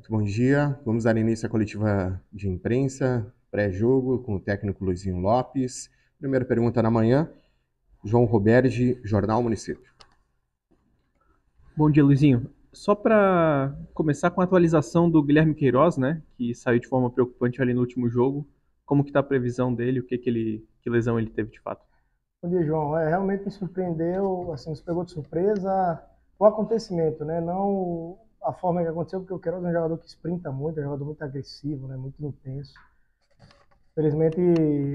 Muito bom dia. Vamos dar início à coletiva de imprensa, pré-jogo, com o técnico Luizinho Lopes. Primeira pergunta na manhã, João Roberge, Jornal Município. Bom dia, Luizinho. Só para começar com a atualização do Guilherme Queiroz, né, que saiu de forma preocupante ali no último jogo. Como que tá a previsão dele? Que lesão ele teve de fato? Bom dia, João. Realmente me surpreendeu, assim, nos pegou de surpresa o acontecimento, né? Não a forma que aconteceu, porque o Queiroz é um jogador que sprinta muito, é um jogador muito agressivo, né? Muito intenso. Felizmente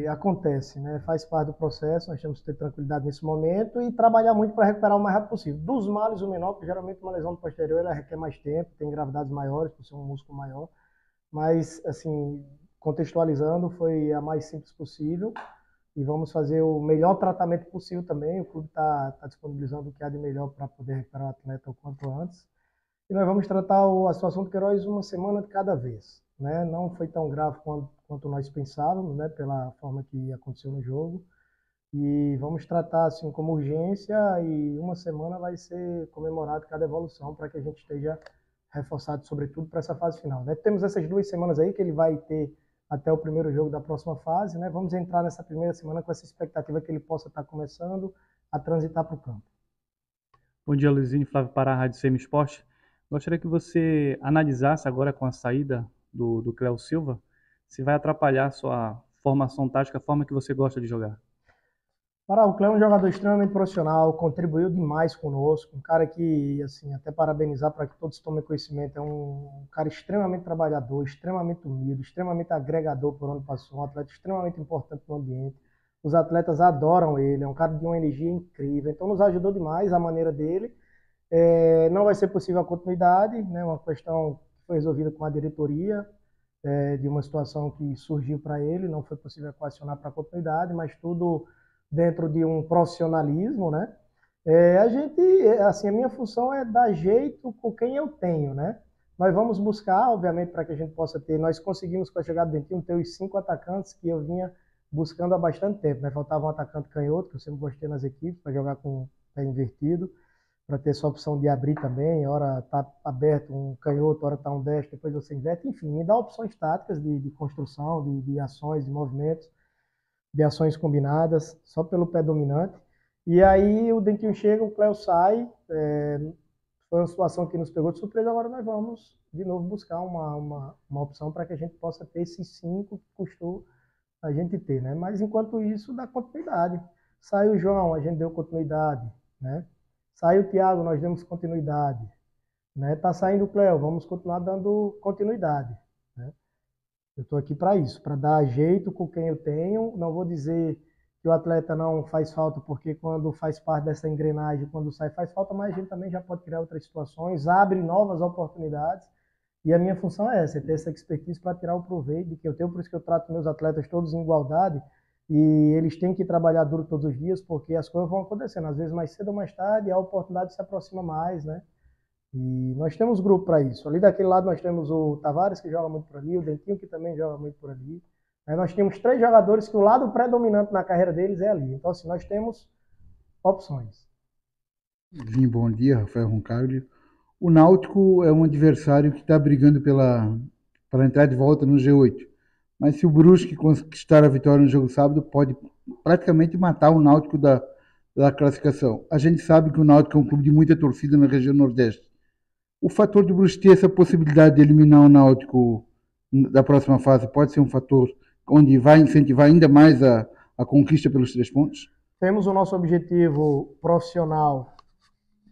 acontece, né? Faz parte do processo, nós temos que ter tranquilidade nesse momento e trabalhar muito para recuperar o mais rápido possível. Dos males, o menor, porque geralmente uma lesão do posterior ela requer mais tempo, tem gravidades maiores, por ser um músculo maior, mas, assim, contextualizando, foi a mais simples possível e vamos fazer o melhor tratamento possível também. O clube está disponibilizando o que há de melhor para poder recuperar o atleta o quanto antes. E nós vamos tratar a situação do Queiroz uma semana de cada vez. Né? Não foi tão grave quanto nós pensávamos, né? Pela forma que aconteceu no jogo. E vamos tratar assim como urgência e uma semana vai ser comemorado cada evolução para que a gente esteja reforçado, sobretudo, para essa fase final. Né? Temos essas 2 semanas aí que ele vai ter até o primeiro jogo da próxima fase. Né? Vamos entrar nessa primeira semana com essa expectativa que ele possa estar começando a transitar para o campo. Bom dia, Luizinho. Flávio Pará, Rádio Semi Esporte. Gostaria que você analisasse agora com a saída do Cléo Silva se vai atrapalhar a sua formação tática, a forma que você gosta de jogar. O Cléo é um jogador extremamente profissional, contribuiu demais conosco, um cara que, assim, até parabenizar para que todos tomem conhecimento, é um cara extremamente trabalhador, extremamente humilde, extremamente agregador por onde passou, um atleta extremamente importante no ambiente. Os atletas adoram ele, é um cara de uma energia incrível, então nos ajudou demais a maneira dele. Não vai ser possível a continuidade, né? Uma questão que foi resolvida com a diretoria, de uma situação que surgiu para ele, não foi possível equacionar para a continuidade, mas tudo dentro de um profissionalismo, né? A gente, assim, a minha função é dar jeito com quem eu tenho, né? Nós vamos buscar, obviamente, para que a gente possa ter, nós conseguimos com a chegada do Dentinho ter os 5 atacantes que eu vinha buscando há bastante tempo, né? Faltava um atacante canhoto, que eu sempre gostei nas equipes, para jogar com pé invertido, para ter essa opção de abrir também, hora tá aberto um canhoto, hora tá um destro, depois você inverte, enfim, me dá opções táticas de construção, de ações, de movimentos, de ações combinadas, só pelo pé dominante. E aí o Dentinho chega, o Cléo sai, foi uma situação que nos pegou de surpresa, agora nós vamos de novo buscar uma opção para que a gente possa ter esses 5 que custou a gente ter, né? Mas enquanto isso, dá continuidade. Saiu o João, a gente deu continuidade, né? Saiu o Thiago, nós demos continuidade, né? Tá saindo o Cléo, vamos continuar dando continuidade, né? Eu estou aqui para isso, para dar jeito com quem eu tenho. Não vou dizer que o atleta não faz falta, porque quando faz parte dessa engrenagem, quando sai faz falta, mas a gente também já pode criar outras situações, abre novas oportunidades. E a minha função é essa, é ter essa expertise para tirar o proveito de que eu tenho, por isso que eu trato meus atletas todos em igualdade, e eles têm que trabalhar duro todos os dias, porque as coisas vão acontecendo, às vezes mais cedo ou mais tarde, a oportunidade se aproxima mais, né? E nós temos grupo para isso. Ali daquele lado nós temos o Tavares, que joga muito por ali, o Dentinho, que também joga muito por ali. Aí nós temos 3 jogadores que o lado predominante na carreira deles é ali. Então, assim, nós temos opções. Bom dia, Rafael Roncalho. O Náutico é um adversário que está brigando para entrar de volta no G8. Mas se o Brusque conquistar a vitória no jogo sábado, pode praticamente matar o Náutico da classificação. A gente sabe que o Náutico é um clube de muita torcida na região Nordeste. O fator de Brusque ter essa possibilidade de eliminar o Náutico da próxima fase pode ser um fator onde vai incentivar ainda mais a conquista pelos 3 pontos? Temos o nosso objetivo profissional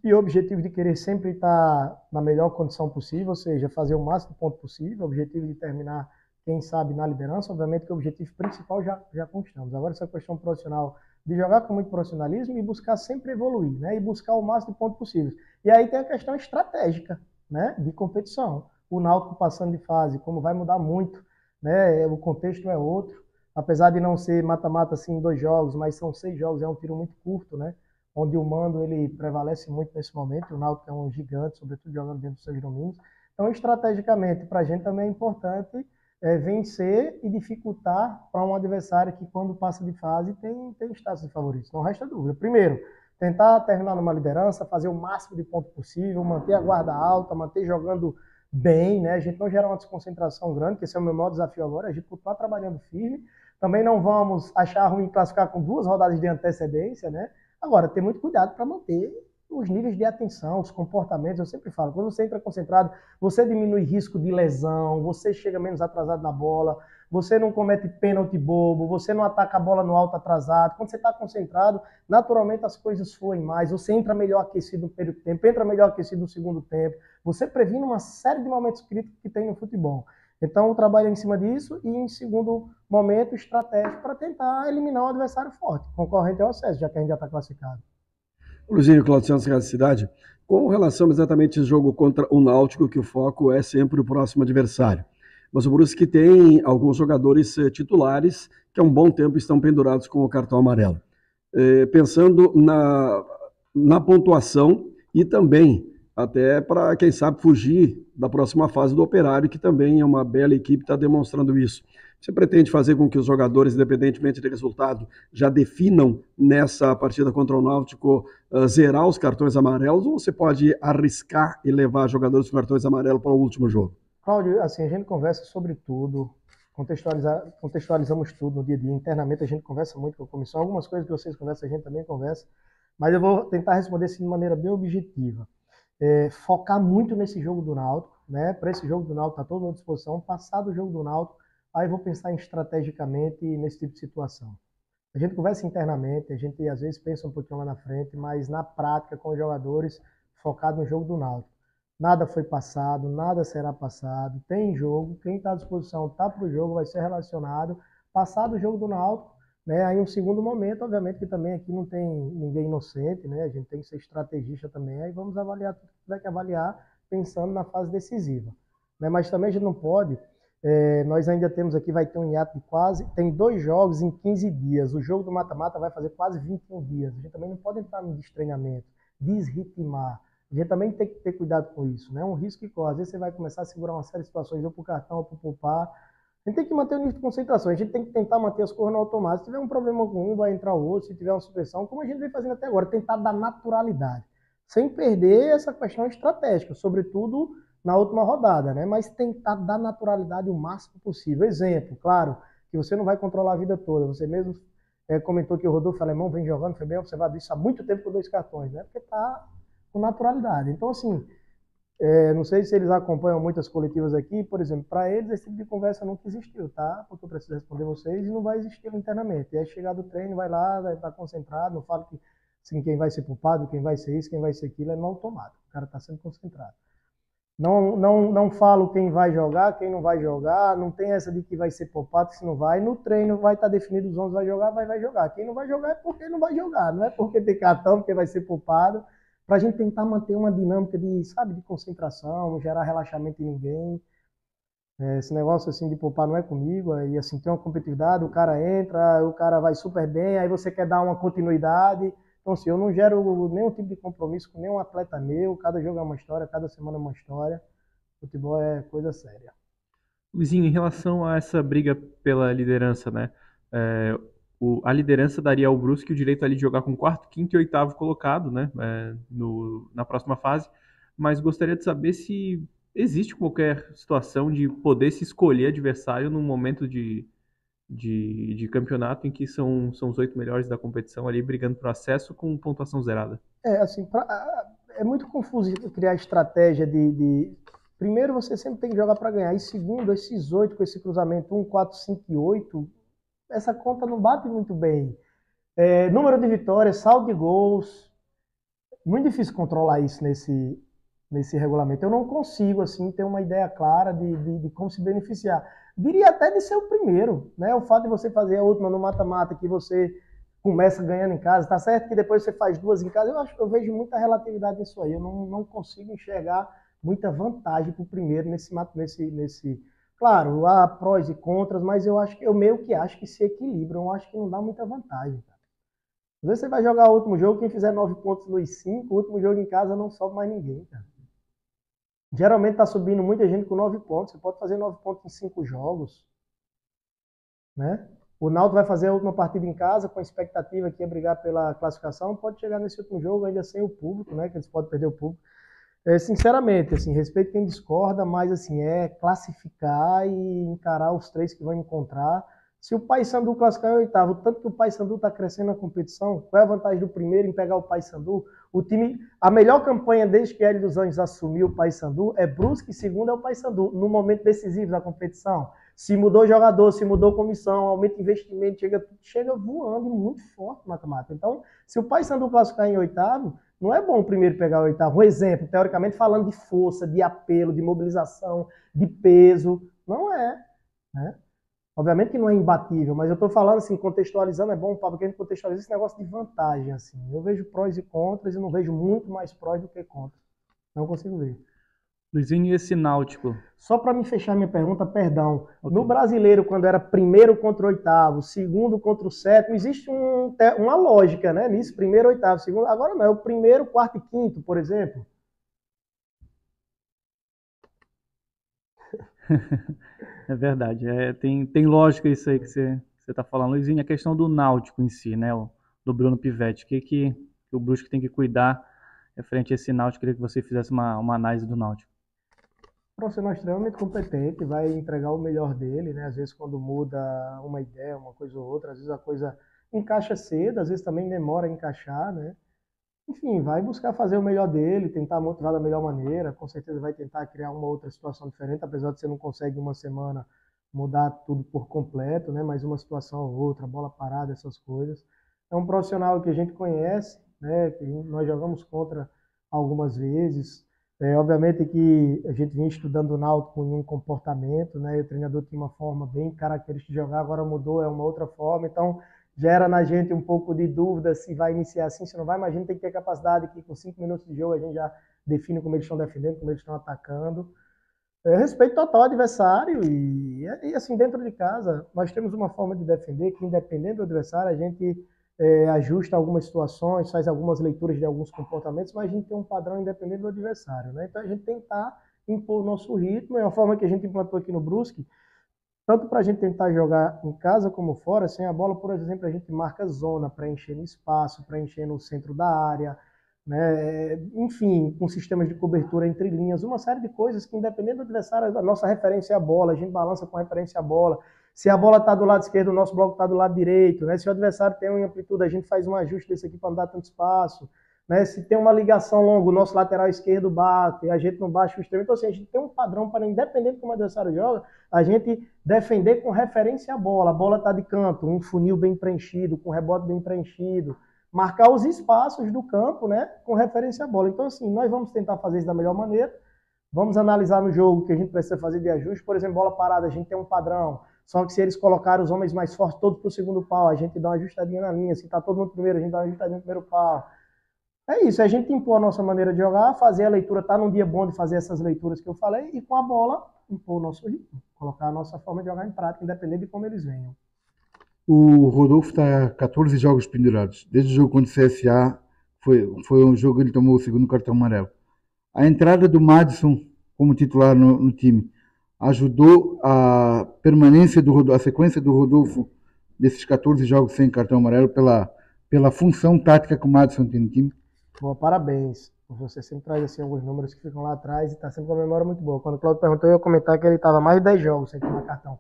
e o objetivo de querer sempre estar na melhor condição possível, ou seja, fazer o máximo de ponto possível, o objetivo de terminar, quem sabe, na liderança. Obviamente que o objetivo principal já conquistamos. Agora essa questão profissional, de jogar com muito profissionalismo e buscar sempre evoluir, né? E buscar o máximo de pontos possíveis. E aí tem a questão estratégica, né? De competição. O Náutico passando de fase, como vai mudar muito, né? O contexto é outro. Apesar de não ser mata-mata assim em 2 jogos, mas são 6 jogos, é um tiro muito curto, né? Onde o mando ele prevalece muito nesse momento. O Náutico é um gigante, sobretudo jogando dentro dos seus domínios. Então, estrategicamente, para a gente também é importante vencer e dificultar para um adversário que, quando passa de fase, tem status de favorito. Não resta dúvida. Primeiro, tentar terminar numa liderança, fazer o máximo de ponto possível, manter a guarda alta, manter jogando bem, né? A gente não gerar uma desconcentração grande, que esse é o meu maior desafio agora, a gente continuar trabalhando firme. Também não vamos achar ruim classificar com 2 rodadas de antecedência, né? Agora, ter muito cuidado para manter os níveis de atenção, os comportamentos. Eu sempre falo, quando você entra concentrado, você diminui risco de lesão, você chega menos atrasado na bola, você não comete pênalti bobo, você não ataca a bola no alto atrasado. Quando você está concentrado, naturalmente as coisas fluem mais, você entra melhor aquecido no primeiro tempo, entra melhor aquecido no segundo tempo, você previne uma série de momentos críticos que tem no futebol. Então, trabalha em cima disso e, em segundo momento, estratégia para tentar eliminar um adversário forte, concorrente ao acesso, já que a gente já está classificado. Luizinho, Claudio Santos, Real Cidade, com relação exatamente ao jogo contra o Náutico, que o foco é sempre o próximo adversário. Mas o Brusque tem alguns jogadores titulares que há um bom tempo estão pendurados com o cartão amarelo. Pensando na pontuação e também até para, quem sabe, fugir da próxima fase do Operário, que também é uma bela equipe, está demonstrando isso. Você pretende fazer com que os jogadores, independentemente de resultado, já definam nessa partida contra o Náutico zerar os cartões amarelos, ou você pode arriscar e levar jogadores com cartões amarelos para o último jogo? Cláudio, assim, a gente conversa sobre tudo, contextualizamos tudo no dia a dia. Internamente a gente conversa muito com a comissão, algumas coisas que vocês conversam a gente também conversa, mas eu vou tentar responder assim, de maneira bem objetiva. Focar muito nesse jogo do Náutico, né? Para esse jogo do Náutico, está todo à disposição. Passado o jogo do Náutico, aí vou pensar estrategicamente nesse tipo de situação. A gente conversa internamente, a gente às vezes pensa um pouquinho lá na frente, mas na prática, com os jogadores, focado no jogo do Náutico. Nada foi passado, nada será passado, tem jogo, quem está à disposição está para o jogo, vai ser relacionado. Passado o jogo do Náutico, né? Aí um segundo momento, obviamente que também aqui não tem ninguém inocente, né? A gente tem que ser estrategista também, aí vamos avaliar tudo que tiver que avaliar, pensando na fase decisiva. Né? Mas também a gente não pode, nós ainda temos aqui, vai ter um hiato de tem 2 jogos em 15 dias, o jogo do mata-mata vai fazer quase 21 dias, a gente também não pode entrar no destreinamento, desritimar, a gente também tem que ter cuidado com isso, né? É um risco que corre, às vezes você vai começar a segurar uma série de situações, ou para o cartão, ou para poupar. A gente tem que manter o nível de concentração, a gente tem que tentar manter as coisas no automático. Se tiver um problema com um, vai entrar o outro, se tiver uma supressão, como a gente vem fazendo até agora, tentar dar naturalidade, sem perder essa questão estratégica, sobretudo na última rodada, né? Mas tentar dar naturalidade o máximo possível. Exemplo, claro, que você não vai controlar a vida toda, você mesmo comentou que o Rodolfo Alemão vem jogando, foi bem observado isso há muito tempo com 2 cartões, né? Porque está com naturalidade. Então, assim, não sei se eles acompanham muitas coletivas aqui, por exemplo, para eles esse tipo de conversa nunca existiu, tá? Porque eu preciso responder vocês e não vai existir internamente. E aí chegar do treino, vai lá, vai estar concentrado, não falo que assim, quem vai ser poupado, quem vai ser isso, quem vai ser aquilo, é no automático. O cara está sendo concentrado. Não falo quem vai jogar, quem não vai jogar, não tem essa de que vai ser poupado, se não vai. No treino vai estar definido os 11 vai jogar, vai jogar. Quem não vai jogar é porque não vai jogar, não é porque tem cartão, porque vai ser poupado, para a gente tentar manter uma dinâmica de, sabe, de concentração, não gerar relaxamento em ninguém. Esse negócio assim de poupar não é comigo, aí assim tem uma competitividade, o cara entra, o cara vai super bem, aí você quer dar uma continuidade. Então, assim, eu não gero nenhum tipo de compromisso com nenhum atleta meu, cada jogo é uma história, cada semana é uma história. Futebol é coisa séria. Luizinho, em relação a essa briga pela liderança, né? A liderança daria ao Brusque o direito ali de jogar com 4º, 5º e 8º colocado, né? Na próxima fase. Mas gostaria de saber se existe qualquer situação de poder se escolher adversário num momento de campeonato em que são os 8 melhores da competição ali brigando por acesso com pontuação zerada. Assim, é muito confuso criar estratégia Primeiro, você sempre tem que jogar para ganhar. E segundo, esses 8 com esse cruzamento 1, 4, 5 e 8, essa conta não bate muito bem. Número de vitórias, saldo de gols. Muito difícil controlar isso nesse regulamento. Eu não consigo assim ter uma ideia clara de como se beneficiar. Diria até de ser o primeiro, né? O fato de você fazer a última no mata-mata, que você começa ganhando em casa, tá certo que depois você faz 2 em casa, eu vejo muita relatividade nisso aí. Eu não consigo enxergar muita vantagem para o primeiro nesse. Claro, há prós e contras, mas eu meio que acho que se equilibram, eu acho que não dá muita vantagem, cara. Às vezes você vai jogar o último jogo, quem fizer 9 pontos nos 5, o último jogo em casa não sobe mais ninguém, cara. Geralmente está subindo muita gente com 9 pontos. Você pode fazer 9 pontos em 5 jogos. Né? O Náutico vai fazer a última partida em casa com a expectativa que ia brigar pela classificação. Pode chegar nesse último jogo ainda sem o público, né? Que eles podem perder o público. Sinceramente, assim, respeito quem discorda, mas assim, é classificar e encarar os 3 que vão encontrar. Se o Paysandu classificar em oitavo, tanto que o Paysandu está crescendo na competição, qual é a vantagem do primeiro em pegar o Paysandu? O time, a melhor campanha desde que Hélio dos Anjos assumiu o Paysandu é Brusque, segundo é o Paysandu, no momento decisivo da competição. Se mudou jogador, se mudou comissão, aumenta investimento, chega voando muito forte o mata-mata. Então, se o Paysandu classificar em oitavo, não é bom o primeiro pegar o oitavo. Um exemplo, teoricamente falando de força, de apelo, de mobilização, de peso, não é, né? Obviamente que não é imbatível, mas eu estou falando assim, contextualizando, é bom para quem contextualiza esse negócio de vantagem, assim. Eu vejo prós e contras e não vejo muito mais prós do que contras. Não consigo ver. Luizinho, e esse Náutico? Só para me fechar minha pergunta, perdão. Okay. No brasileiro, quando era primeiro contra o oitavo, segundo contra o sétimo, existe uma lógica, né? Nisso, primeiro, oitavo, segundo. Agora não, é o primeiro, quarto e quinto, por exemplo. É verdade, tem lógica isso aí que você está falando. Luizinho, a questão do Náutico em si, né, do Bruno Pivetti, o que o Brusque tem que cuidar frente a esse Náutico? Queria que você fizesse uma análise do Náutico. Profissional extremamente competente, vai entregar o melhor dele, né? Às vezes quando muda uma ideia, uma coisa ou outra, às vezes a coisa encaixa cedo, às vezes também demora a encaixar, né? Enfim, vai buscar fazer o melhor dele, tentar motivar da melhor maneira, com certeza vai tentar criar uma outra situação diferente, apesar de você não consegue em uma semana mudar tudo por completo, né? Mas uma situação ou outra, bola parada, essas coisas. É um profissional que a gente conhece, né? Que nós jogamos contra algumas vezes. Obviamente que a gente vinha estudando o Náutico em um comportamento, né? E o treinador tinha uma forma bem característica de jogar, agora mudou, é uma outra forma, então gera na gente um pouco de dúvida se vai iniciar assim, se não vai, mas a gente tem que ter capacidade que com 5 minutos de jogo a gente já define como eles estão defendendo, como eles estão atacando. Respeito total ao adversário e assim, dentro de casa, nós temos uma forma de defender que, independente do adversário, a gente ajusta algumas situações, faz algumas leituras de alguns comportamentos, mas a gente tem um padrão independente do adversário, né? Então a gente tentar impor o nosso ritmo, é uma forma que a gente implantou aqui no Brusque, tanto para a gente tentar jogar em casa como fora, sem a bola, por exemplo, a gente marca zona, preenchendo espaço, preenchendo o centro da área, né? Enfim, com sistemas de cobertura entre linhas, uma série de coisas que, independente do adversário, a nossa referência é a bola, a gente balança com a referência à bola. Se a bola está do lado esquerdo, o nosso bloco está do lado direito, né? Se o adversário tem uma amplitude, a gente faz um ajuste desse aqui para não dar tanto espaço. Né? Se tem uma ligação longa, o nosso lateral esquerdo bate, a gente não baixa o extremo. Então, assim, a gente tem um padrão para, independente de como o adversário joga, a gente defender com referência à bola. A bola está de canto, um funil bem preenchido, com rebote bem preenchido. Marcar os espaços do campo, né, com referência à bola. Então, assim, nós vamos tentar fazer isso da melhor maneira. Vamos analisar no jogo o que a gente precisa fazer de ajuste. Por exemplo, bola parada, a gente tem um padrão. Só que se eles colocarem os homens mais fortes todos para o segundo pau, a gente dá uma ajustadinha na linha. Se está todo mundo primeiro, a gente dá uma ajustadinha no primeiro pau. É isso, a gente impor a nossa maneira de jogar, fazer a leitura, tá num dia bom de fazer essas leituras que eu falei, e com a bola, impor o nosso ritmo, colocar a nossa forma de jogar em prática, independente de como eles venham. O Rodolfo está 14 jogos pendurados. Desde o jogo contra o CSA, foi um jogo que ele tomou o segundo cartão amarelo. A entrada do Madison como titular no time ajudou a permanência do Rodolfo, a sequência do Rodolfo desses 14 jogos sem cartão amarelo pela função tática que o Madison tem no time? Boa, parabéns. Você sempre traz assim, alguns números que ficam lá atrás e está sempre com a memória muito boa. Quando o Claudio perguntou, eu ia comentar que ele estava mais de 10 jogos sem tomar cartão.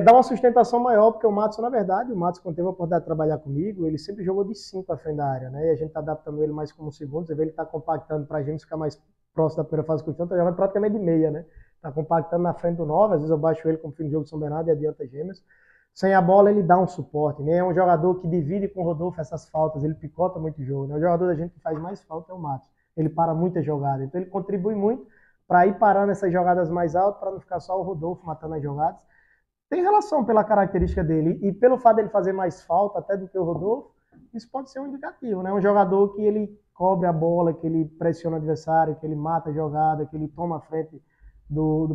Dá uma sustentação maior, porque o Madison, na verdade, quando teve a oportunidade de trabalhar comigo, ele sempre jogou de 5 à frente da área, né? E a gente está adaptando ele mais como segundo, você vê ele está compactando para a gente ficar mais próximo da primeira fase do campo, está jogando praticamente de meia, né? Está compactando na frente do 9, às vezes eu baixo ele como fim de jogo de São Bernardo e adianta gêmeos. Sem a bola, ele dá um suporte, né? É um jogador que divide com o Rodolfo essas faltas, ele picota muito o jogo, né? O jogador da gente que faz mais falta é o Matos. Ele para muita jogada, então ele contribui muito para ir parando essas jogadas mais altas, para não ficar só o Rodolfo matando as jogadas. Tem relação pela característica dele e pelo fato dele fazer mais falta até do que o Rodolfo, isso pode ser um indicativo, né? Um jogador que ele cobre a bola, que ele pressiona o adversário, que ele mata a jogada, que ele toma a frente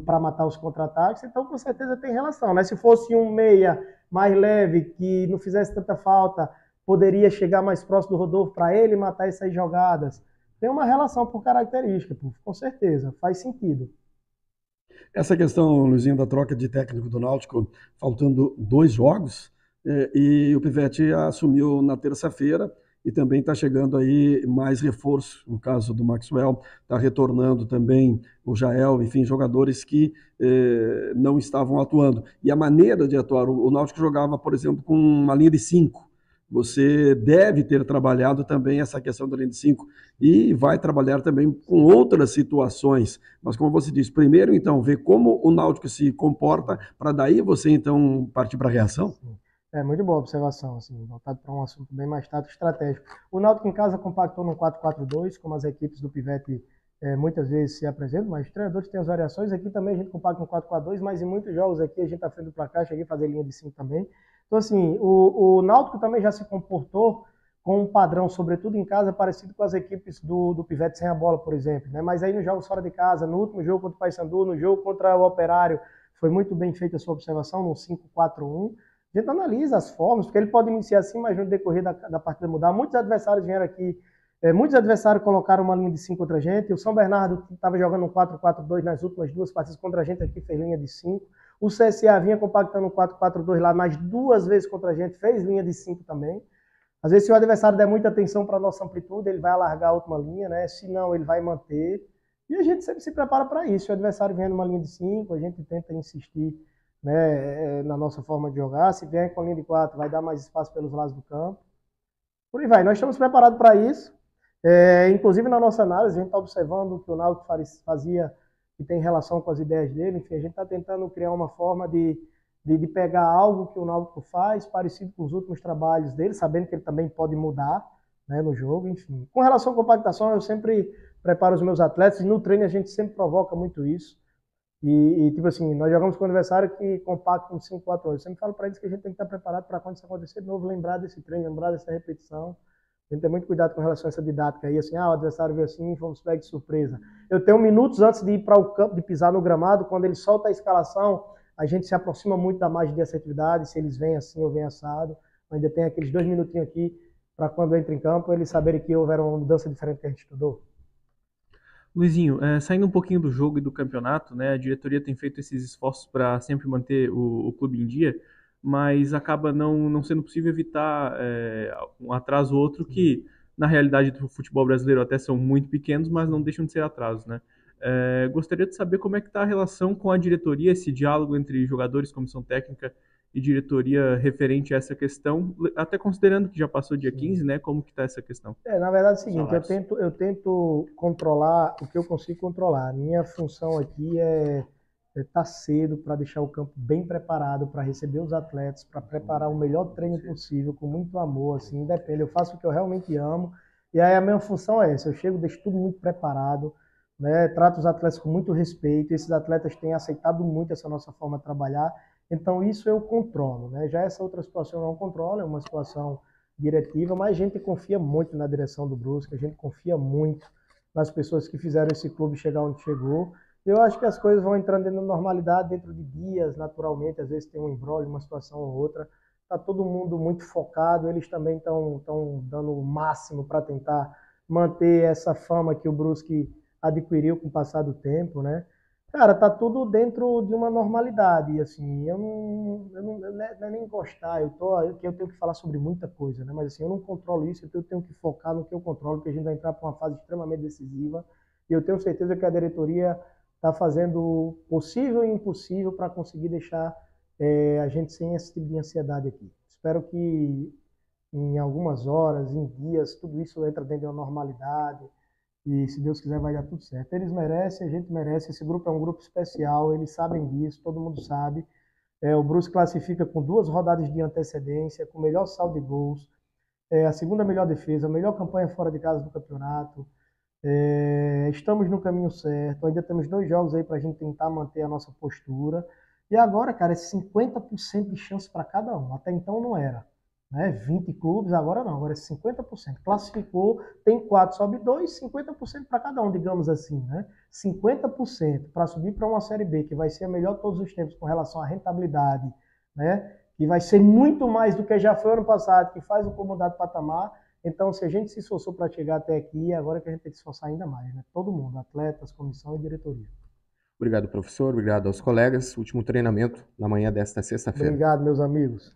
para matar os contra-ataques, então com certeza tem relação, né? Se fosse um meia mais leve, que não fizesse tanta falta, poderia chegar mais próximo do Rodolfo para ele matar essas jogadas. Tem uma relação por característica, com certeza, faz sentido. Essa questão, Luizinho, da troca de técnico do Náutico, faltando 2 jogos, e o Pivetti assumiu na terça-feira, e também está chegando aí mais reforço, no caso do Maxwell, está retornando também o Jael, enfim, jogadores que não estavam atuando. E a maneira de atuar, o Náutico jogava, por exemplo, com uma linha de 5. Você deve ter trabalhado também essa questão da linha de 5 e vai trabalhar também com outras situações. Mas como você disse, primeiro então ver como o Náutico se comporta, para daí você então partir para a reação? É muito boa a observação, assim, voltado para um assunto bem mais tático estratégico. O Náutico em casa compactou no 4-4-2, como as equipes do Pivete muitas vezes se apresentam, mas os treinadores têm as variações. Aqui também a gente compacta no 4-4-2, mas em muitos jogos aqui a gente está frente do placar, cheguei a fazer linha de 5 também. Então, assim, o Náutico também já se comportou com um padrão, sobretudo em casa, parecido com as equipes do Pivete sem a bola, por exemplo. Né? Mas aí nos jogos fora de casa, no último jogo contra o Paysandu, no jogo contra o Operário, foi muito bem feita a sua observação, no 5-4-1. A gente analisa as formas, porque ele pode iniciar assim, mas no decorrer da partida mudar. Muitos adversários vieram aqui, muitos adversários colocaram uma linha de 5 contra a gente. O São Bernardo estava jogando um 4-4-2 nas últimas 2 partidas contra a gente, aqui fez linha de 5. O CSA vinha compactando um 4-4-2 lá nas 2 vezes contra a gente, fez linha de 5 também. Às vezes, se o adversário der muita atenção para a nossa amplitude, ele vai alargar a última linha, né? Se não, ele vai manter. E a gente sempre se prepara para isso. Se o adversário vier numa linha de 5, a gente tenta insistir, né, na nossa forma de jogar. Se vier com a linha de 4, vai dar mais espaço pelos lados do campo. Por aí vai. Nós estamos preparados para isso. Inclusive, na nossa análise, a gente está observando o que o Náutico fazia, que tem relação com as ideias dele. Enfim, a gente está tentando criar uma forma de pegar algo que o Náutico faz, parecido com os últimos trabalhos dele, sabendo que ele também pode mudar, né, no jogo. Enfim, com relação à compactação, eu sempre preparo os meus atletas, e no treino a gente sempre provoca muito isso. Tipo assim, nós jogamos com o adversário que compacta um 5-4-8. Eu sempre falo para eles que a gente tem que estar preparado para quando isso acontecer de novo, lembrar desse treino, lembrar dessa repetição. A gente tem muito cuidado com relação a essa didática aí, assim, o adversário veio assim, fomos pegos de surpresa. Eu tenho minutos antes de ir para o campo, de pisar no gramado, quando ele solta a escalação, a gente se aproxima muito da margem de assertividade, se eles vêm assim ou vêm assado. Ainda tem aqueles 2 minutinhos aqui para quando entra em campo, eles saberem que houve uma mudança diferente que a gente estudou. Luizinho, saindo um pouquinho do jogo e do campeonato, né, a diretoria tem feito esses esforços para sempre manter o clube em dia, mas acaba não sendo possível evitar um atraso ou outro que, na realidade do futebol brasileiro, até são muito pequenos, mas não deixam de ser atrasos, né? Gostaria de saber como é que está a relação com a diretoria, esse diálogo entre jogadores, comissão técnica e diretoria referente a essa questão, até considerando que já passou dia 15, né? Como que está essa questão? Na verdade é o seguinte, eu tento controlar o que eu consigo controlar. A minha função aqui é estar cedo para deixar o campo bem preparado, para receber os atletas, para preparar o melhor treino possível, com muito amor, assim, independe. Eu faço o que eu realmente amo, e aí a minha função é essa, eu chego, deixo tudo muito preparado, né? Trato os atletas com muito respeito, esses atletas têm aceitado muito essa nossa forma de trabalhar, então isso eu controlo, né? Já essa outra situação eu não controlo, é uma situação diretiva, mas a gente confia muito na direção do Brusque, a gente confia muito nas pessoas que fizeram esse clube chegar onde chegou. Eu acho que as coisas vão entrando dentro da normalidade, dentro de dias, naturalmente, às vezes tem um embrolho, uma situação ou outra, está todo mundo muito focado, eles também estão dando o máximo para tentar manter essa fama que o Brusque adquiriu com o passar do tempo, né? Cara, tá tudo dentro de uma normalidade, assim, eu não é nem gostar, eu tenho que falar sobre muita coisa, né? Mas assim, eu não controlo isso, eu tenho que focar no que eu controlo, porque a gente vai entrar para uma fase extremamente decisiva, e eu tenho certeza que a diretoria está fazendo o possível e impossível para conseguir deixar a gente sem esse tipo de ansiedade aqui. Espero que em algumas horas, em dias, tudo isso entra dentro de uma normalidade, e se Deus quiser vai dar tudo certo. Eles merecem, a gente merece, esse grupo é um grupo especial, eles sabem disso, todo mundo sabe. O Brusque classifica com 2 rodadas de antecedência, com o melhor saldo de gols, a segunda melhor defesa, a melhor campanha fora de casa do campeonato. Estamos no caminho certo, ainda temos 2 jogos aí para a gente tentar manter a nossa postura. E agora, cara, é 50% de chance para cada um, até então não era. 20 clubes, agora não, agora é 50%. Classificou, tem 4, sobe 2, 50% para cada um, digamos assim, né? 50% para subir para uma Série B, que vai ser a melhor de todos os tempos com relação à rentabilidade, né? Que vai ser muito mais do que já foi ano passado, que faz o clube mudar de patamar. Então, se a gente se esforçou para chegar até aqui, agora que a gente tem que se esforçar ainda mais, né? Todo mundo, atletas, comissão e diretoria. Obrigado, professor. Obrigado aos colegas. Último treinamento na manhã desta sexta-feira. Obrigado, meus amigos.